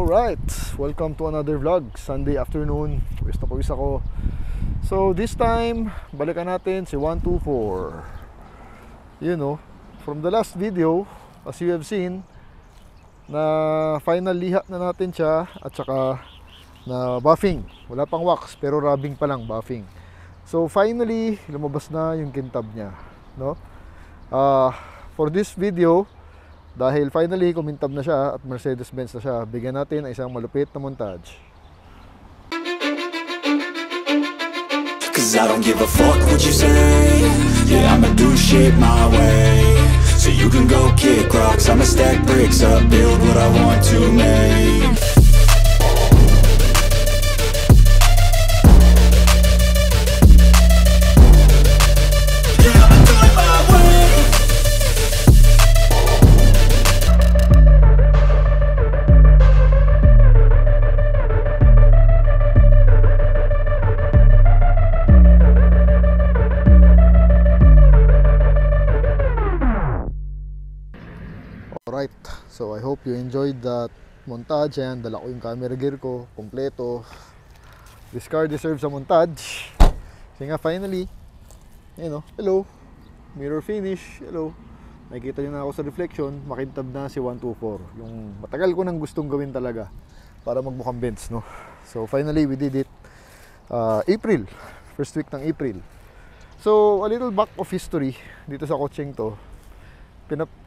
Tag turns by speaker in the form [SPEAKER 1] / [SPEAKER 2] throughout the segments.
[SPEAKER 1] Alright, welcome to another vlog. Sunday afternoon, pawis na pawis ako. So this time, balikan natin si 124. You know, from the last video, as you have seen, na final liha na natin siya at saka na buffing. Wala pang wax pero rubbing pa lang, buffing. So finally, lumabas na yung kintab niya, no? For this video, dahil finally kumintab na siya at Mercedes-Benz na siya, bigyan natin ang isang malupit na montage.
[SPEAKER 2] Cause I don't give a fuck what you say. Yeah, I'ma do shit my way. So you can go kick rocks, I'ma stack bricks up, build what I want to make.
[SPEAKER 1] Alright, so I hope you enjoyed that montage. Ayan, dala ko yung camera gear ko, kompleto. This car deserves a montage. Kasi nga finally, you know, hello, mirror finish, hello. Nakikita nyo na ako sa reflection, makintab na si 124. Yung matagal ko nang gustong gawin talaga para magmukhang Benz, no? So finally, we did it. April, first week ng April. So a little back of history dito sa kotseng to.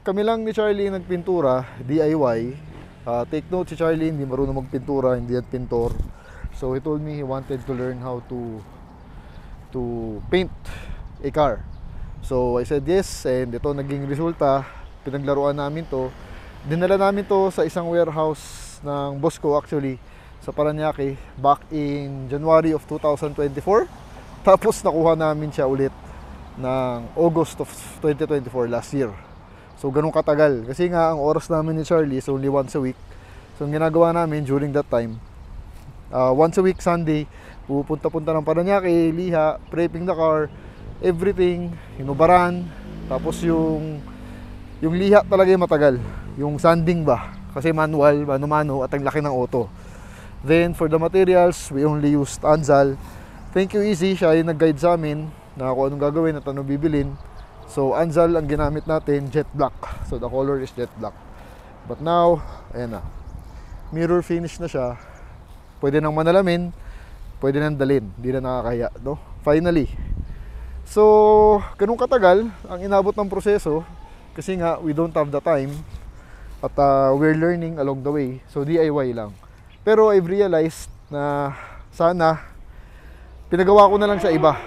[SPEAKER 1] Kami lang ni Charlie nagpintura, DIY. Take note, si Charlie hindi marunong magpintura, hindi yan pintor. So he told me he wanted to learn how to paint a car. So I said yes, and ito naging resulta. Pinaglaruan namin to. Dinala namin to sa isang warehouse ng boss ko actually sa Parañaque back in January of 2024. Tapos nakuha namin siya ulit ng August of 2024 last year. So ganun katagal, kasi nga ang oras namin ni Charlie is only once a week. So ang ginagawa namin during that time, once a week Sunday, pupunta-punta ng Parañaque, liha, prepping the car, everything, hinubaran. Tapos yung liha talaga yung matagal, yung sanding ba, kasi manual, mano-mano at ang laki ng auto. Then for the materials, we only used Anzal. Thank you Easy, siya yung nag-guide sa amin na kung anong gagawin at anong bibilin. So Anzal ang ginamit natin, jet black. So the color is jet black. But now, ayan na, mirror finish na siya. Pwede nang manalamin, pwede nang dalhin, hindi na nakakaya, no? Finally. So ganun katagal ang inabot ng proseso, kasi nga we don't have the time at we're learning along the way. So DIY lang. Pero I've realized na sana pinagawa ko na lang sa iba,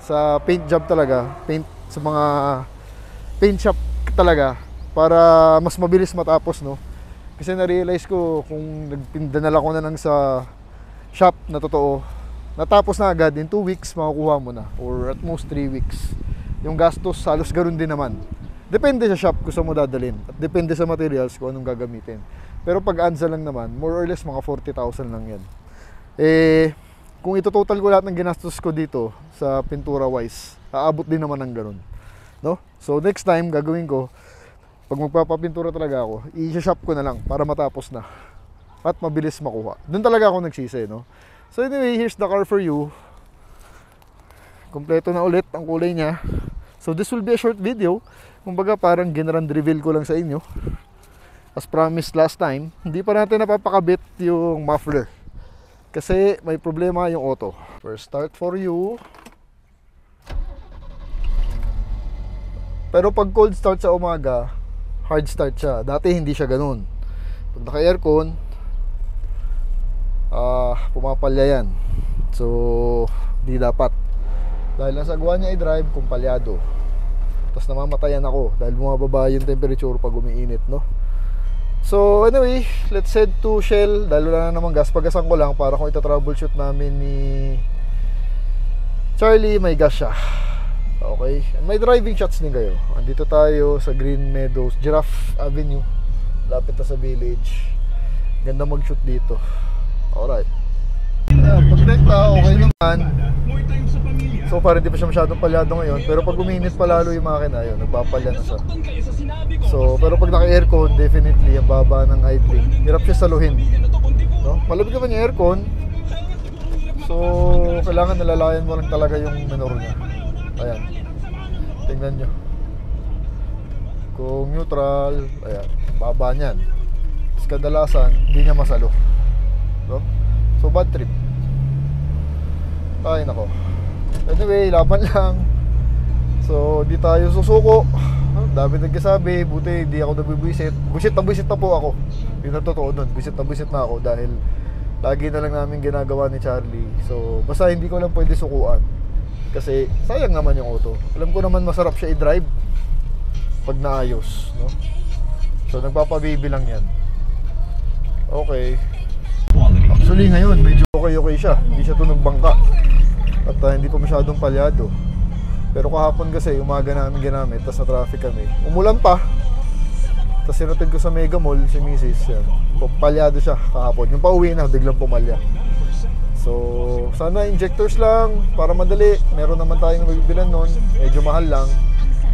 [SPEAKER 1] sa paint job talaga, paint sa mga paint shop talaga, para mas mabilis matapos, no? Kasi na-realize ko kung nagpindanala ko na lang sa shop na totoo, natapos na agad, in 2 weeks makukuha mo na, or at most 3 weeks. Yung gastos halos ganoon din naman. Depende sa shop kung saan mo dadalhin, at depende sa materials kung anong gagamitin. Pero pag Anzal lang naman, more or less mga 40,000 lang yan. Kung ito-total ko lahat ng ginastos ko dito sa pintura wise, aabot din naman ng ganun, no? So next time gagawin ko, pag magpapapintura talaga ako, i-shop ko na lang para matapos na at mabilis makuha. Doon talaga ako nagsisi, no? So anyway, here's the car for you. Kompleto na ulit ang kulay niya. So this will be a short video. Kumbaga parang general reveal ko lang sa inyo. As promised last time, hindi pa natin napapakabit yung muffler kasi may problema yung auto. First start for you. Pero pag cold start sa umaga, hard start siya. Dati hindi siya ganun. Pag naka-aircon, pumapalya yan. So, di dapat. Dahil nasa gawa niya i-drive, kumpalyado. Tapos namamatayan ako dahil bumababa yung temperature pag umiinit, no? So anyway, let's head to Shell. Dahil wala na naman gas, pagasan ko lang para kung ita-troubleshoot namin ni Charlie, may gas siya. Okay, and may driving shots din kayo. Andito tayo sa Green Meadows, Giraffe Avenue, lapit na sa village. Ganda mag-shoot dito. Alright. Pag-rekta, okay naman. So far hindi pa siya masyadong palyado ngayon, pero pag uminit pa lalo yung makina, yun, nagpapalya na siya. So, pero pag naka-aircon, definitely ang baba ng idling. Hirap siya saluhin. No? Malamig naman yung aircon. So, kailangan nalalayan mo lang talaga yung minor niya. Ayan. Tingnan nyo. Kung neutral, ayan, baba niyan. Tapos kadalasan, hindi niya masalo. No? So, bad trip. Ay, nako. Anyway, laban lang. So, di tayo susuko. Dami nagkasabi, buti di ako nabibwisit. Buisit na po ako. Yun ang totoo nun. Buisit na ako dahil lagi na lang namin ginagawa ni Charlie. So, basta hindi ko lang pwede sukuan. Kasi sayang naman yung auto. Alam ko naman masarap siya i-drive pag naayos, no? So, nagpapabibi lang yan. Okay. Actually ngayon, medyo okay siya. Hindi siya tunog bangka. At hindi pa masyadong palyado. Pero kahapon kasi, umaga namin ginamit, tapos na-traffic kami. Umulan pa. Tapos sinutid ko sa Mega Mall, si Mrs. Yan. Palyado siya kahapon. Yung pauwi na, biglang pumalya. So, sana injectors lang, para madali. Meron naman tayong mabibilan nun. Medyo mahal lang.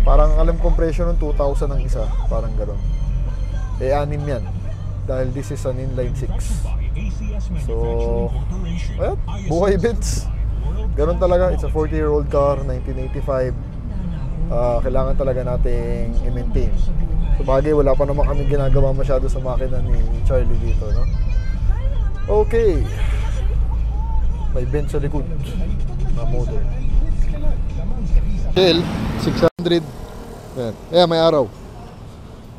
[SPEAKER 1] Parang alam compression ng 2,000 ang isa. Parang gano'n. Eh, 6 yan. Dahil this is an inline 6. So, ayan, buhay bits. Ganun talaga, it's a 40-year-old car, 1985. Kailangan talaga nating i-maintain. So bagay, wala pa naman kami ginagawa masyado sa makina ni Charlie dito, no? Okay. May bench sa likod na motor. Shell, 600. Ayan, may araw.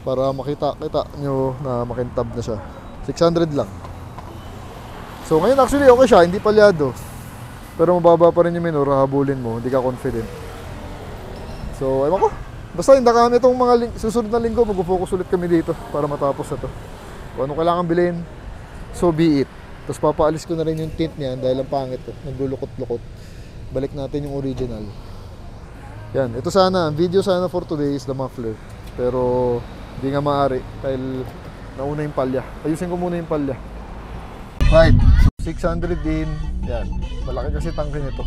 [SPEAKER 1] Para makita nyo na makintab na siya. 600 lang. So ngayon actually okay siya, hindi palyado. Pero mababa pa rin yung minor, habulin mo, hindi ka confident. So, ewan ko. Basta hindi kami itong mga susunod na linggo, mag-focus ulit kami dito para matapos na to. Kung ano kailangan bilhin, so be it. Tapos papaalis ko na rin yung tint niya dahil ang pangit to, naglulukot-lukot. Balik natin yung original. Yan, ito sana, ang video sana for today is the muffler. Pero, hindi nga maaari dahil nauna yung palya. Ayusin ko muna yung palya. Right, so 600 din. Yan, malaki kasi tangke nito.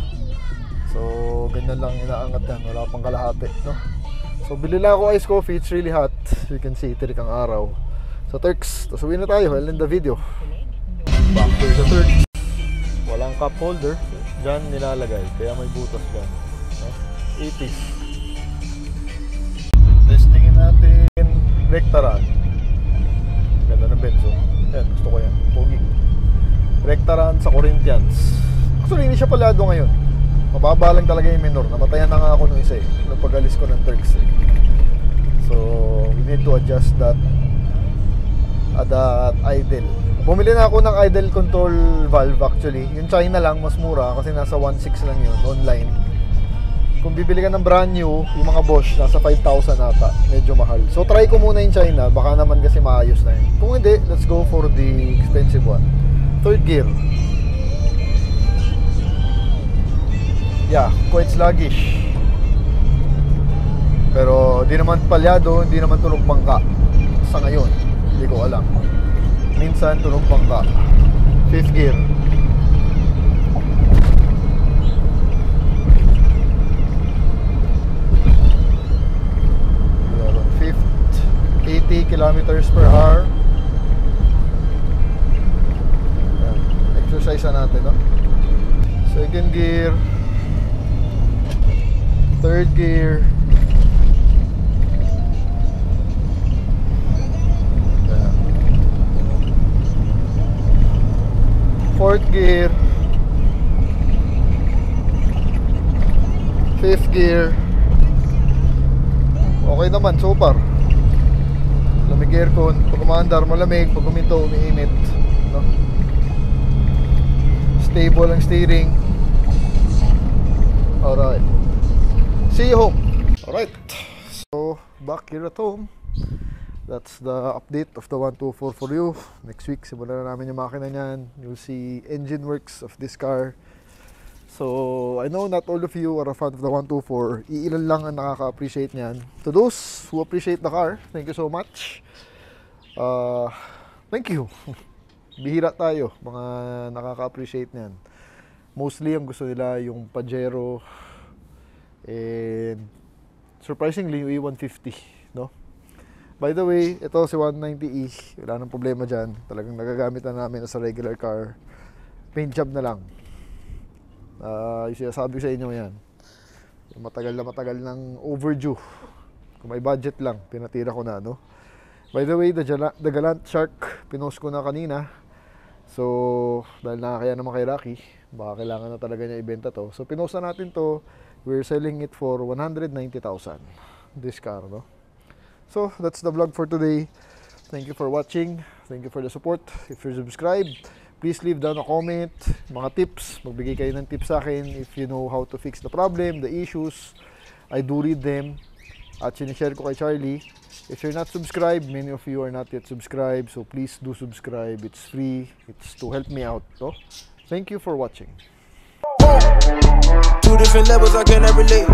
[SPEAKER 1] So, ganyan lang inaangat yan. Wala pang kalahati, no? So, bili lang ako ice coffee. It's really hot. You can see, tirik ang araw. So, Turks, tapos uwi na tayo. I'll end the video. Back to the Turks. Walang cup holder. Diyan nilalagay. Kaya may butas dyan. No? 80s. Testingin natin. Rectaran. Ganda ng benzo. Yan, gusto ko yan. Pogi. Rectaran sa Corinthians. Actually, hindi siya palyado ngayon. Mababa lang talaga yung minor. Namatayan na nga ako nung isa eh. Nung pag-alis ko ng Turks eh. So, we need to adjust that idle. Bumili na ako ng idle control valve actually. Yung China lang, mas mura kasi nasa 1.6 lang yun online. Kung bibili ka ng brand new, yung mga Bosch, nasa 5,000 ata. Medyo mahal. So, try ko muna yung China. Baka naman kasi maayos na yun. Kung hindi, let's go for the expensive one. Third gear. Yeah, quite sluggish. Pero di naman palyado, hindi naman tunog bangka. Sa ngayon, hindi ko alam. Minsan tunog bangka. Fifth gear. Fifth, 80 kilometers per hour. Exercise na natin, no? Second gear. Third gear. Fourth gear. Fifth gear. Okay naman so far. Lamig aircon. Pag umaandar malamig, pag uminto umiinit, no? Stable ang steering. Alright. See you home. Alright. So, back here at home. That's the update of the 124 for you. Next week, simulan na namin yung makina niyan. You'll see engine works of this car. So, I know not all of you are a fan of the 124. Iilan lang ang nakaka-appreciate niyan. To those who appreciate the car, thank you so much. Thank you. Bihira tayo, mga nakaka-appreciate niyan. Mostly ang gusto nila yung Pajero, And surprisingly, yung E150, no? By the way, ito si 190E, wala nang problema dyan. Talagang nagagamit na namin sa regular car. Paint job na lang. Yung sinasabi ko sa inyo yan. Matagal ng overdue. Kung may budget lang, pinatira ko na, no? By the way, the Galant Shark, pinost ko na kanina. So, dahil nakakaya naman kay Rocky, baka kailangan na talaga niya ibenta to. So, pinost na natin to. We're selling it for 190,000. This car, no? So, that's the vlog for today. Thank you for watching. Thank you for the support. If you're subscribed, please leave down a comment, mga tips. Magbigay kayo ng tips sa akin if you know how to fix the problem, the issues. I do read them. At sinishare ko kay Charlie. If you're not subscribed, many of you are not yet subscribed. So please do subscribe. It's free. It's to help me out. So, thank you for watching.
[SPEAKER 3] Two different levels I cannot relate.